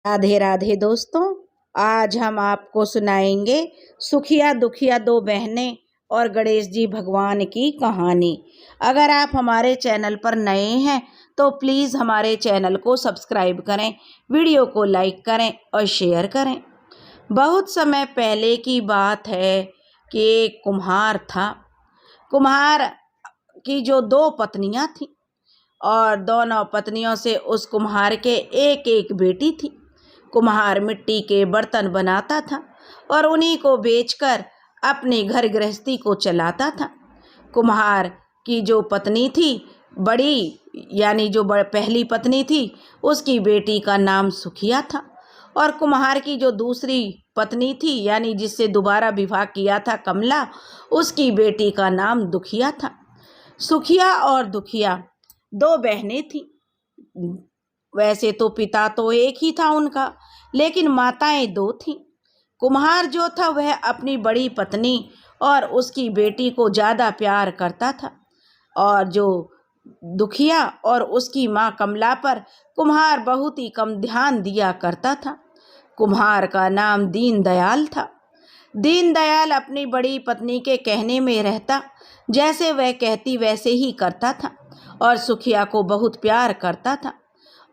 राधे राधे दोस्तों। आज हम आपको सुनाएंगे सुखिया दुखिया दो बहनें और गणेश जी भगवान की कहानी। अगर आप हमारे चैनल पर नए हैं तो प्लीज़ हमारे चैनल को सब्सक्राइब करें, वीडियो को लाइक करें और शेयर करें। बहुत समय पहले की बात है कि एक कुम्हार था। कुम्हार की जो दो पत्नियां थीं और दोनों पत्नियों से उस कुम्हार के एक एक बेटी थी। कुम्हार मिट्टी के बर्तन बनाता था और उन्हीं को बेचकर अपनी घर गृहस्थी को चलाता था। कुम्हार की जो पत्नी थी बड़ी, यानी जो पहली पत्नी थी, उसकी बेटी का नाम सुखिया था। और कुम्हार की जो दूसरी पत्नी थी, यानी जिससे दोबारा विवाह किया था, कमला, उसकी बेटी का नाम दुखिया था। सुखिया और दुखिया दो बहनें थीं। वैसे तो पिता तो एक ही था उनका, लेकिन माताएं दो थीं। कुम्हार जो था वह अपनी बड़ी पत्नी और उसकी बेटी को ज़्यादा प्यार करता था, और जो दुखिया और उसकी माँ कमला पर कुम्हार बहुत ही कम ध्यान दिया करता था। कुम्हार का नाम दीनदयाल था। दीनदयाल अपनी बड़ी पत्नी के कहने में रहता, जैसे वह कहती वैसे ही करता था और सुखिया को बहुत प्यार करता था।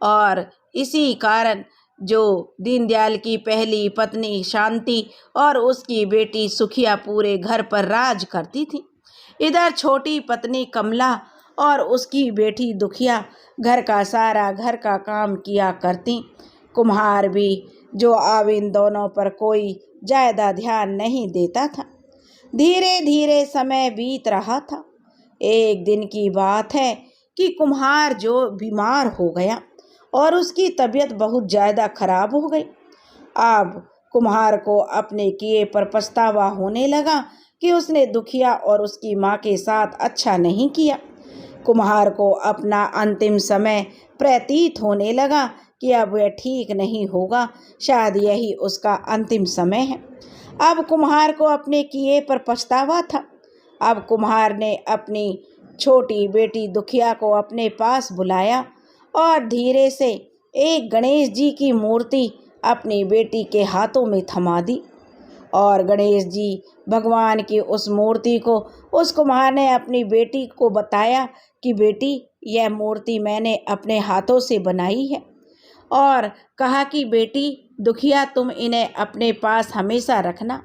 और इसी कारण जो दीनदयाल की पहली पत्नी शांति और उसकी बेटी सुखिया पूरे घर पर राज करती थी। इधर छोटी पत्नी कमला और उसकी बेटी दुखिया घर का काम किया करती। कुम्हार भी जो अब इन दोनों पर कोई ज़्यादा ध्यान नहीं देता था। धीरे धीरे समय बीत रहा था। एक दिन की बात है कि कुम्हार जो बीमार हो गया और उसकी तबीयत बहुत ज़्यादा खराब हो गई। अब कुम्हार को अपने किए पर पछतावा होने लगा कि उसने दुखिया और उसकी माँ के साथ अच्छा नहीं किया। कुम्हार को अपना अंतिम समय प्रतीत होने लगा कि अब वह ठीक नहीं होगा, शायद यही उसका अंतिम समय है। अब कुम्हार को अपने किए पर पछतावा था। अब कुम्हार ने अपनी छोटी बेटी दुखिया को अपने पास बुलाया और धीरे से एक गणेश जी की मूर्ति अपनी बेटी के हाथों में थमा दी। और गणेश जी भगवान की उस मूर्ति को उस कुम्हार ने अपनी बेटी को बताया कि बेटी, यह मूर्ति मैंने अपने हाथों से बनाई है, और कहा कि बेटी दुखिया, तुम इन्हें अपने पास हमेशा रखना।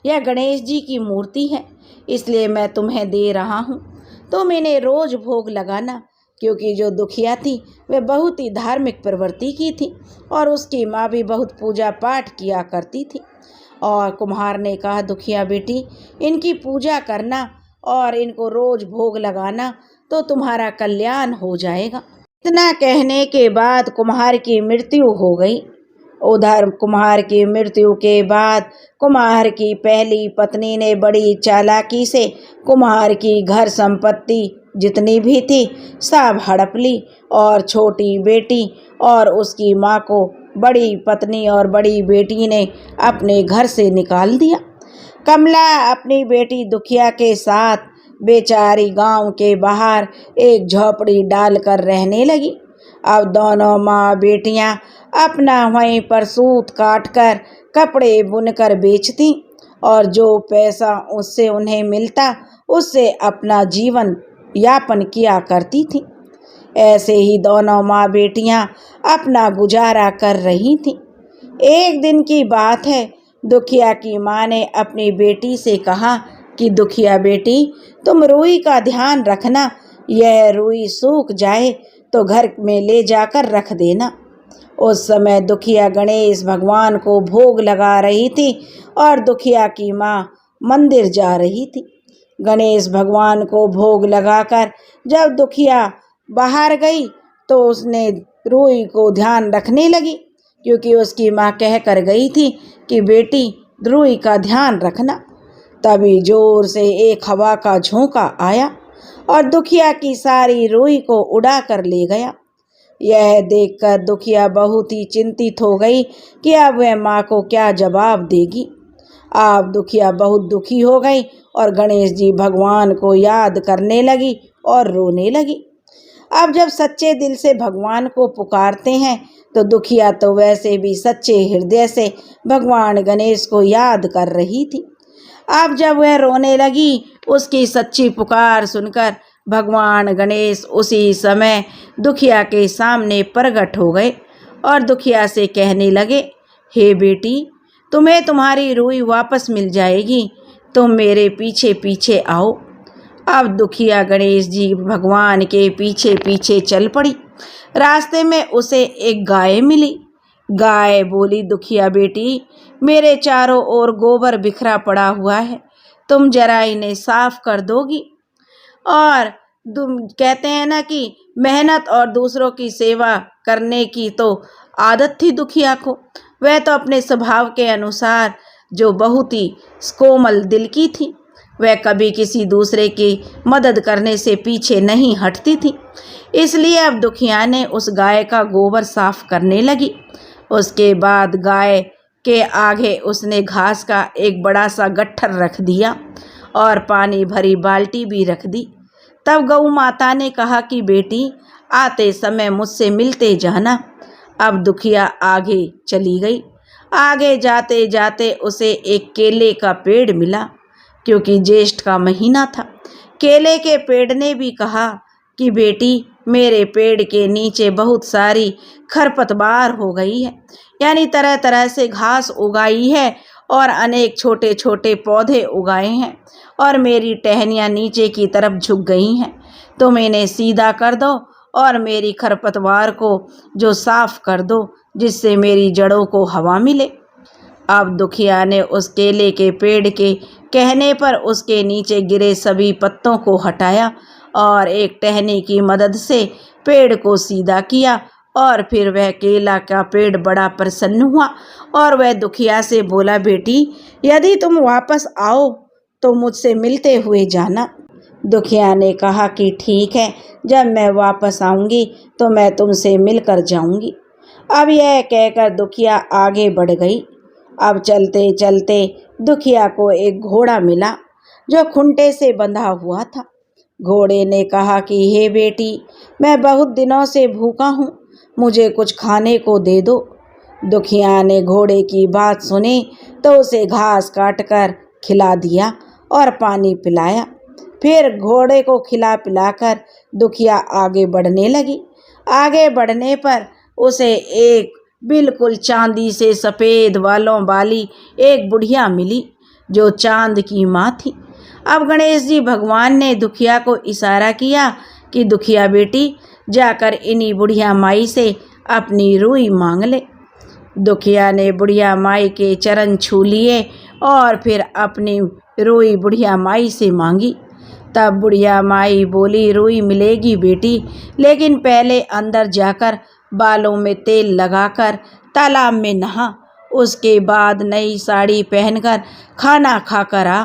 यह गणेश जी की मूर्ति है, इसलिए मैं तुम्हें दे रहा हूँ। तुम इन्हें रोज़ भोग लगाना, क्योंकि जो दुखिया थी वह बहुत ही धार्मिक प्रवृत्ति की थी और उसकी माँ भी बहुत पूजा पाठ किया करती थी। और कुम्हार ने कहा, दुखिया बेटी, इनकी पूजा करना और इनको रोज़ भोग लगाना तो तुम्हारा कल्याण हो जाएगा। इतना कहने के बाद कुम्हार की मृत्यु हो गई। उधर कुम्हार की मृत्यु के बाद कुम्हार की पहली पत्नी ने बड़ी चालाकी से कुम्हार की घर संपत्ति जितनी भी थी सब हड़प ली और छोटी बेटी और उसकी माँ को बड़ी पत्नी और बड़ी बेटी ने अपने घर से निकाल दिया। कमला अपनी बेटी दुखिया के साथ बेचारी गांव के बाहर एक झोपड़ी डालकर रहने लगी। अब दोनों माँ बेटियां अपना वहीं पर सूत काट कर कपड़े बुनकर बेचती और जो पैसा उससे उन्हें मिलता उससे अपना जीवन यापन किया करती थी। ऐसे ही दोनों माँ बेटियां अपना गुजारा कर रही थीं। एक दिन की बात है, दुखिया की माँ ने अपनी बेटी से कहा कि दुखिया बेटी, तुम रुई का ध्यान रखना, यह रुई सूख जाए तो घर में ले जाकर रख देना। उस समय दुखिया गणेश भगवान को भोग लगा रही थी और दुखिया की माँ मंदिर जा रही थी। गणेश भगवान को भोग लगाकर जब दुखिया बाहर गई तो उसने रुई को ध्यान रखने लगी, क्योंकि उसकी माँ कह कर गई थी कि बेटी रुई का ध्यान रखना। तभी जोर से एक हवा का झोंका आया और दुखिया की सारी रुई को उड़ा कर ले गया। यह देखकर दुखिया बहुत ही चिंतित हो गई कि अब वह माँ को क्या जवाब देगी। अब दुखिया बहुत दुखी हो गई और गणेश जी भगवान को याद करने लगी और रोने लगी। अब जब सच्चे दिल से भगवान को पुकारते हैं तो दुखिया तो वैसे भी सच्चे हृदय से भगवान गणेश को याद कर रही थी। अब जब वह रोने लगी, उसकी सच्ची पुकार सुनकर भगवान गणेश उसी समय दुखिया के सामने प्रकट हो गए और दुखिया से कहने लगे, हे बेटी, तुम्हें तुम्हारी रूई वापस मिल जाएगी, तुम मेरे पीछे पीछे आओ। अब दुखिया गणेश जी भगवान के पीछे पीछे चल पड़ी। रास्ते में उसे एक गाय मिली। गाय बोली, दुखिया बेटी, मेरे चारों ओर गोबर बिखरा पड़ा हुआ है, तुम जरा इन्हें साफ कर दोगी। और तुम कहते हैं ना कि मेहनत और दूसरों की सेवा करने की तो आदत थी दुखिया को। वह तो अपने स्वभाव के अनुसार जो बहुत ही कोमल दिल की थी, वह कभी किसी दूसरे की मदद करने से पीछे नहीं हटती थी। इसलिए अब दुखिया ने उस गाय का गोबर साफ करने लगी। उसके बाद गाय के आगे उसने घास का एक बड़ा सा गट्ठर रख दिया और पानी भरी बाल्टी भी रख दी। तब गौ माता ने कहा कि बेटी, आते समय मुझसे मिलते जाना। अब दुखिया आगे चली गई। आगे जाते जाते उसे एक केले का पेड़ मिला, क्योंकि ज्येष्ठ का महीना था। केले के पेड़ ने भी कहा कि बेटी, मेरे पेड़ के नीचे बहुत सारी खरपतवार हो गई है, यानी तरह तरह से घास उगाई है और अनेक छोटे छोटे पौधे उगाए हैं और मेरी टहनियाँ नीचे की तरफ झुक गई हैं। तुम इन्हें सीधा कर दो और मेरी खरपतवार को जो साफ कर दो, जिससे मेरी जड़ों को हवा मिले। अब दुखिया ने उस केले के पेड़ के कहने पर उसके नीचे गिरे सभी पत्तों को हटाया और एक टहनी की मदद से पेड़ को सीधा किया और फिर वह केला का पेड़ बड़ा प्रसन्न हुआ और वह दुखिया से बोला, बेटी, यदि तुम वापस आओ तो मुझसे मिलते हुए जाना। दुखिया ने कहा कि ठीक है, जब मैं वापस आऊँगी तो मैं तुमसे मिलकर जाऊँगी। अब यह कहकर दुखिया आगे बढ़ गई। अब चलते चलते दुखिया को एक घोड़ा मिला जो खुंटे से बंधा हुआ था। घोड़े ने कहा कि हे बेटी, मैं बहुत दिनों से भूखा हूँ, मुझे कुछ खाने को दे दो। दुखिया ने घोड़े की बात सुनी तो उसे घास काटकर खिला दिया और पानी पिलाया। फिर घोड़े को खिला पिलाकर दुखिया आगे बढ़ने लगी। आगे बढ़ने पर उसे एक बिल्कुल चांदी से सफ़ेद बालों वाली एक बुढ़िया मिली जो चांद की माँ थी। अब गणेश जी भगवान ने दुखिया को इशारा किया कि दुखिया बेटी, जाकर इन्हीं बुढ़िया माई से अपनी रूई मांग ले। दुखिया ने बुढ़िया माई के चरण छू लिए और फिर अपनी रूई बुढ़िया माई से मांगी। तब बुढ़िया माई बोली, रूई मिलेगी बेटी, लेकिन पहले अंदर जाकर बालों में तेल लगाकर तालाब में नहा, उसके बाद नई साड़ी पहनकर खाना खाकर आ।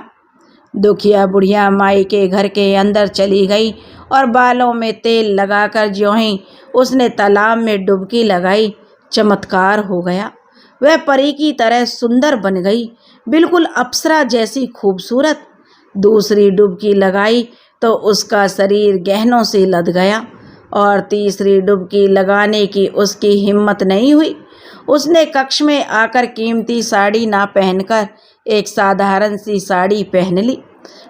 दुखिया बुढ़िया माई के घर के अंदर चली गई और बालों में तेल लगाकर ज्यों ही उसने तालाब में डुबकी लगाई, चमत्कार हो गया। वह परी की तरह सुंदर बन गई, बिल्कुल अप्सरा जैसी खूबसूरत। दूसरी डुबकी लगाई तो उसका शरीर गहनों से लद गया और तीसरी डुबकी लगाने की उसकी हिम्मत नहीं हुई। उसने कक्ष में आकर कीमती साड़ी ना पहनकर एक साधारण सी साड़ी पहन ली।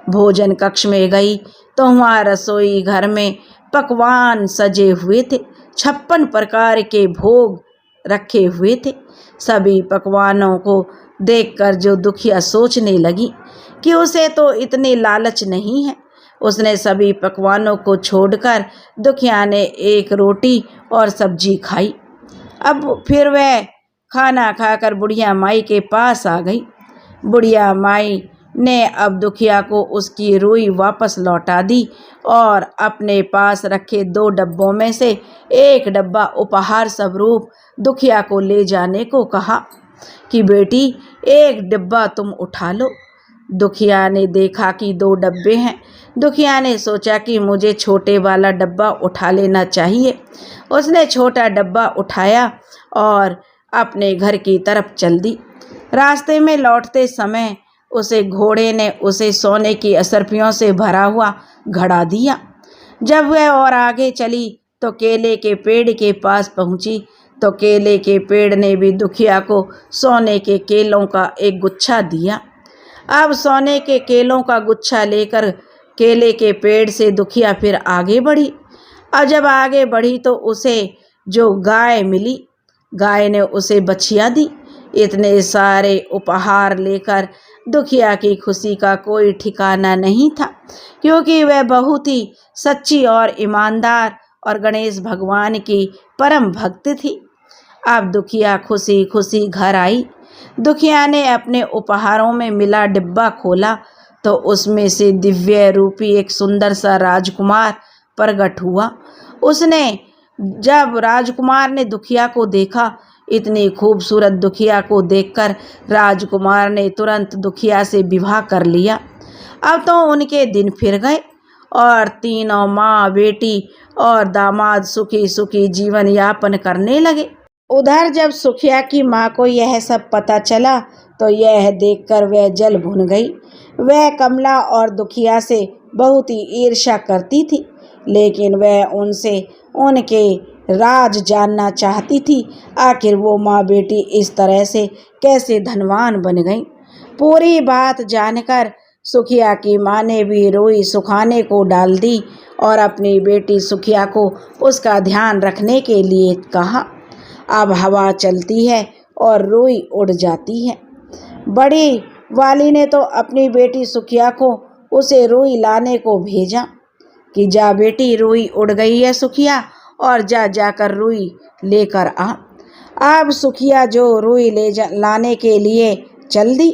भोजन कक्ष में गई तो वहाँ रसोई घर में पकवान सजे हुए थे। 56 प्रकार के भोग रखे हुए थे। सभी पकवानों को देखकर जो दुखिया सोचने लगी कि उसे तो इतने लालच नहीं है, उसने सभी पकवानों को छोड़कर दुखिया ने एक रोटी और सब्जी खाई। अब फिर वह खाना खाकर बुढ़िया माई के पास आ गई। बुढ़िया माई ने अब दुखिया को उसकी रूई वापस लौटा दी और अपने पास रखे 2 डब्बों में से एक डब्बा उपहार स्वरूप दुखिया को ले जाने को कहा कि बेटी, एक डब्बा तुम उठा लो। दुखिया ने देखा कि 2 डब्बे हैं। दुखिया ने सोचा कि मुझे छोटे वाला डब्बा उठा लेना चाहिए। उसने छोटा डब्बा उठाया और अपने घर की तरफ चल दी। रास्ते में लौटते समय उसे घोड़े ने उसे सोने की असरफियों से भरा हुआ घड़ा दिया। जब वह और आगे चली तो केले के पेड़ के पास पहुंची तो केले के पेड़ ने भी दुखिया को सोने के केलों का एक गुच्छा दिया। अब सोने के केलों का गुच्छा लेकर केले के पेड़ से दुखिया फिर आगे बढ़ी। और जब आगे बढ़ी तो उसे जो गाय मिली, गाय ने उसे बछिया दी। इतने सारे उपहार लेकर दुखिया की खुशी का कोई ठिकाना नहीं था, क्योंकि वह बहुत ही सच्ची और ईमानदार और गणेश भगवान की परम भक्त थी। अब दुखिया खुशी खुशी घर आई। दुखिया ने अपने उपहारों में मिला डिब्बा खोला तो उसमें से दिव्य रूपी एक सुंदर सा राजकुमार प्रकट हुआ। उसने जब राजकुमार ने दुखिया को देखा, इतनी खूबसूरत दुखिया को देखकर राजकुमार ने तुरंत दुखिया से विवाह कर लिया। अब तो उनके दिन फिर गए और तीनों माँ, बेटी और दामाद सुखी सुखी जीवन यापन करने लगे। उधर जब सुखिया की माँ को यह सब पता चला तो यह देखकर वह जल भुन गई। वह कमला और दुखिया से बहुत ही ईर्ष्या करती थी, लेकिन वह उनसे उनके राज जानना चाहती थी। आखिर वो माँ बेटी इस तरह से कैसे धनवान बन गई। पूरी बात जानकर सुखिया की माँ ने भी रुई सुखाने को डाल दी और अपनी बेटी सुखिया को उसका ध्यान रखने के लिए कहा। अब हवा चलती है और रुई उड़ जाती है। बड़ी वाली ने तो अपनी बेटी सुखिया को उसे रुई लाने को भेजा कि जा बेटी, रुई उड़ गई है सुखिया, और जाकर रुई लेकर आ। अब सुखिया जो रुई लाने के लिए चल दी।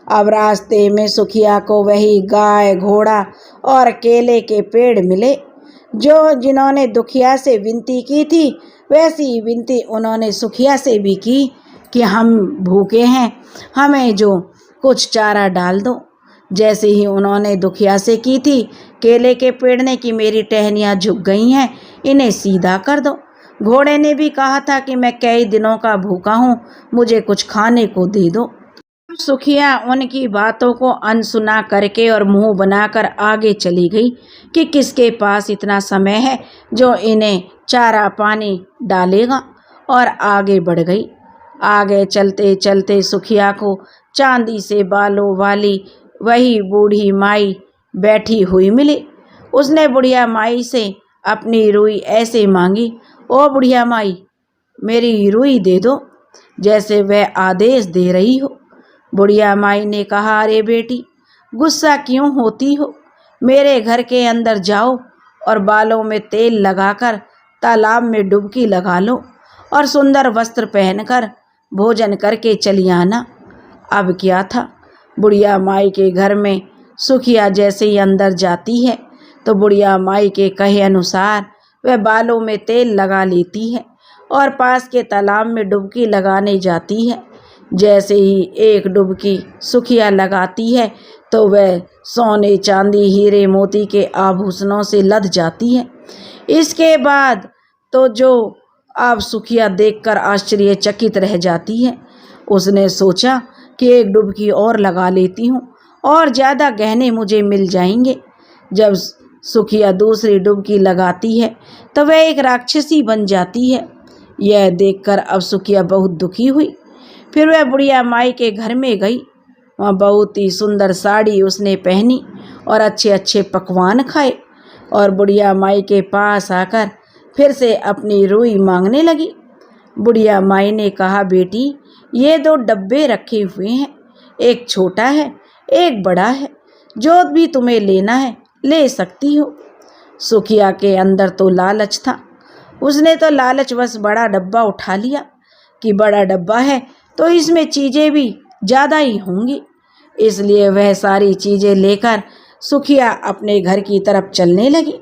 अब रास्ते में सुखिया को वही गाय, घोड़ा और केले के पेड़ मिले जो जिन्होंने दुखिया से विनती की थी। वैसी विनती उन्होंने सुखिया से भी की कि हम भूखे हैं, हमें जो कुछ चारा डाल दो। जैसे ही उन्होंने दुखिया से की थी, केले के पेड़ ने कि मेरी टहनियाँ झुक गई हैं, इन्हें सीधा कर दो। घोड़े ने भी कहा था कि मैं कई दिनों का भूखा हूँ, मुझे कुछ खाने को दे दो। सुखिया उनकी बातों को अनसुना करके और मुंह बनाकर आगे चली गई कि किसके पास इतना समय है जो इन्हें चारा पानी डालेगा, और आगे बढ़ गई। आगे चलते चलते सुखिया को चांदी से बालों वाली वही बूढ़ी माई बैठी हुई मिली। उसने बुढ़िया माई से अपनी रुई ऐसे मांगी, ओ बुढ़िया माई, मेरी रुई दे दो, जैसे वह आदेश दे रही हो। बुढ़िया माई ने कहा, अरे बेटी, गुस्सा क्यों होती हो? मेरे घर के अंदर जाओ और बालों में तेल लगाकर तालाब में डुबकी लगा लो और सुंदर वस्त्र पहनकर भोजन करके चली आना। अब क्या था, बुढ़िया माई के घर में सुखिया जैसे ही अंदर जाती है तो बुढ़िया माई के कहे अनुसार वह बालों में तेल लगा लेती है और पास के तालाब में डुबकी लगाने जाती है। जैसे ही एक डुबकी सुखिया लगाती है तो वह सोने, चांदी, हीरे, मोती के आभूषणों से लद जाती है। इसके बाद तो जो अब सुखिया देखकर आश्चर्यचकित रह जाती है। उसने सोचा कि एक डुबकी और लगा लेती हूँ और ज़्यादा गहने मुझे मिल जाएंगे। जब सुखिया दूसरी डुबकी लगाती है तो वह एक राक्षसी बन जाती है। यह देखकर अब सुखिया बहुत दुखी हुई। फिर वह बुढ़िया माई के घर में गई। वहाँ बहुत ही सुंदर साड़ी उसने पहनी और अच्छे अच्छे पकवान खाए और बुढ़िया माई के पास आकर फिर से अपनी रुई मांगने लगी। बुढ़िया माई ने कहा, बेटी, ये 2 डब्बे रखे हुए हैं, एक छोटा है, एक बड़ा है, जो भी तुम्हें लेना है ले सकती हो। सुखिया के अंदर तो लालच था। उसने तो लालचवश बड़ा डब्बा उठा लिया कि बड़ा डब्बा है तो इसमें चीज़ें भी ज़्यादा ही होंगी। इसलिए वह सारी चीज़ें लेकर सुखिया अपने घर की तरफ चलने लगी।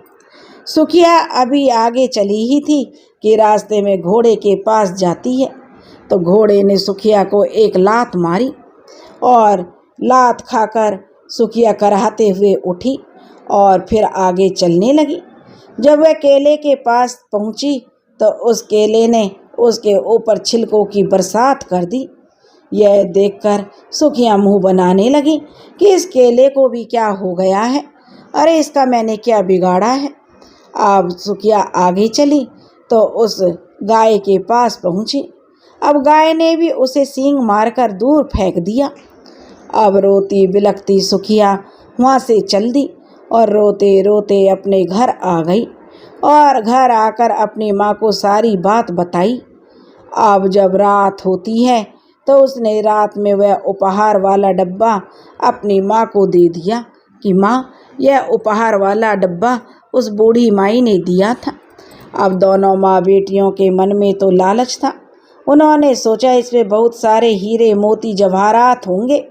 सुखिया अभी आगे चली ही थी कि रास्ते में घोड़े के पास जाती है तो घोड़े ने सुखिया को एक लात मारी और लात खाकर सुखिया कराहते हुए उठी और फिर आगे चलने लगी। जब वह केले के पास पहुंची तो उस केले ने उसके ऊपर छिलकों की बरसात कर दी। यह देखकर सुखिया मुंह बनाने लगी कि इस केले को भी क्या हो गया है, अरे इसका मैंने क्या बिगाड़ा है। अब सुखिया आगे चली तो उस गाय के पास पहुँची। अब गाय ने भी उसे सींग मारकर दूर फेंक दिया। अब रोती बिलखती सुखिया वहाँ से चल दी और रोते रोते अपने घर आ गई और घर आकर अपनी माँ को सारी बात बताई। अब जब रात होती है तो उसने रात में वह उपहार वाला डब्बा अपनी माँ को दे दिया कि माँ, यह उपहार वाला डब्बा उस बूढ़ी माई ने दिया था। अब दोनों माँ बेटियों के मन में तो लालच था। उन्होंने सोचा इसमें बहुत सारे हीरे मोती जवाहरात होंगे,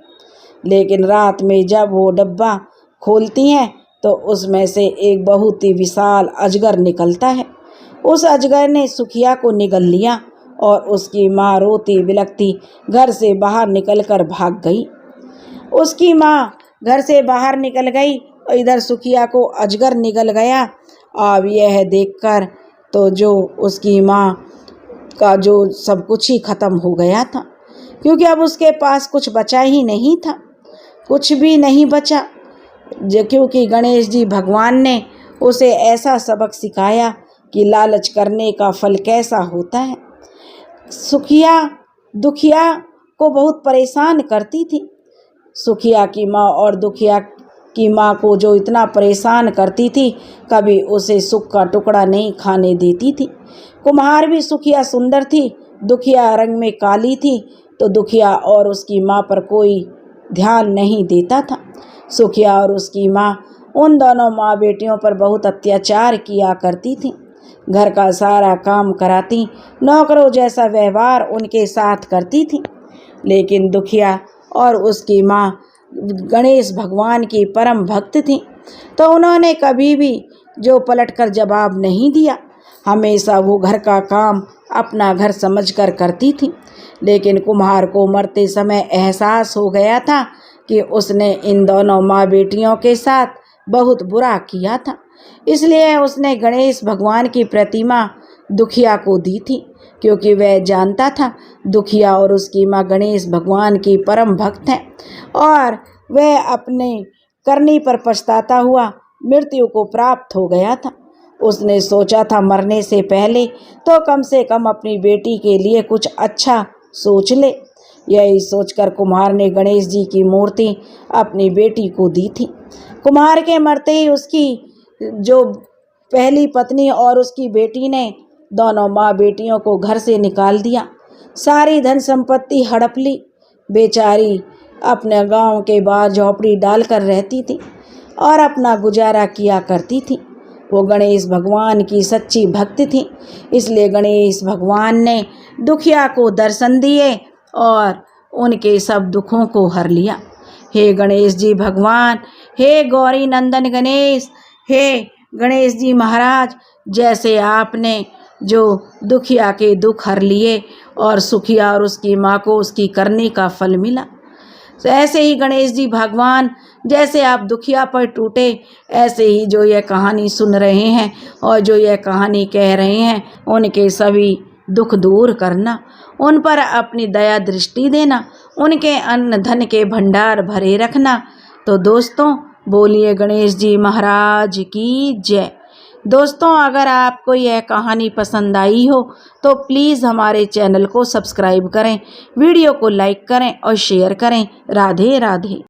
लेकिन रात में जब वो डब्बा खोलती हैं तो उसमें से एक बहुत ही विशाल अजगर निकलता है। उस अजगर ने सुखिया को निगल लिया और उसकी माँ रोती बिलखती घर से बाहर निकलकर भाग गई। उसकी माँ घर से बाहर निकल गई और इधर सुखिया को अजगर निगल गया। अब यह देखकर तो जो उसकी माँ का जो सब कुछ ही खत्म हो गया था, क्योंकि अब उसके पास कुछ बचा ही नहीं था, कुछ भी नहीं बचा। क्योंकि गणेश जी भगवान ने उसे ऐसा सबक सिखाया कि लालच करने का फल कैसा होता है। सुखिया दुखिया को बहुत परेशान करती थी। सुखिया की माँ और दुखिया की माँ को जो इतना परेशान करती थी, कभी उसे सुख का टुकड़ा नहीं खाने देती थी। कुम्हार भी सुखिया सुंदर थी, दुखिया रंग में काली थी, तो दुखिया और उसकी माँ पर कोई ध्यान नहीं देता था। सुखिया और उसकी माँ उन दोनों माँ बेटियों पर बहुत अत्याचार किया करती थी। घर का सारा काम कराती, नौकरों जैसा व्यवहार उनके साथ करती थी। लेकिन दुखिया और उसकी माँ गणेश भगवान की परम भक्त थी, तो उन्होंने कभी भी जो पलटकर जवाब नहीं दिया। हमेशा वो घर का काम अपना घर समझकर करती थी। लेकिन कुम्हार को मरते समय एहसास हो गया था कि उसने इन दोनों माँ बेटियों के साथ बहुत बुरा किया था, इसलिए उसने गणेश भगवान की प्रतिमा दुखिया को दी थी, क्योंकि वह जानता था दुखिया और उसकी माँ गणेश भगवान की परम भक्त हैं और वह अपने करनी पर पछताता हुआ मृत्यु को प्राप्त हो गया था। उसने सोचा था मरने से पहले तो कम से कम अपनी बेटी के लिए कुछ अच्छा सोच ले। यही सोचकर कुम्हार ने गणेश जी की मूर्ति अपनी बेटी को दी थी। कुम्हार के मरते ही उसकी जो पहली पत्नी और उसकी बेटी ने दोनों माँ बेटियों को घर से निकाल दिया, सारी धन संपत्ति हड़प ली। बेचारी अपने गांव के बाहर झोपड़ी डालकर रहती थी और अपना गुजारा किया करती थी। वो गणेश भगवान की सच्ची भक्त थी, इसलिए गणेश भगवान ने दुखिया को दर्शन दिए और उनके सब दुखों को हर लिया। हे गणेश जी भगवान, हे गौरी नंदन गणेश, हे गणेश जी महाराज, जैसे आपने जो दुखिया के दुख हर लिए और सुखिया और उसकी माँ को उसकी करने का फल मिला, तो ऐसे ही गणेश जी भगवान जैसे आप दुखिया पर टूटे, ऐसे ही जो यह कहानी सुन रहे हैं और जो यह कहानी कह रहे हैं, उनके सभी दुख दूर करना, उन पर अपनी दया दृष्टि देना, उनके अन्न धन के भंडार भरे रखना। तो दोस्तों, बोलिए गणेश जी महाराज की जय। दोस्तों, अगर आपको यह कहानी पसंद आई हो तो प्लीज़ हमारे चैनल को सब्सक्राइब करें, वीडियो को लाइक करें और शेयर करें। राधे राधे।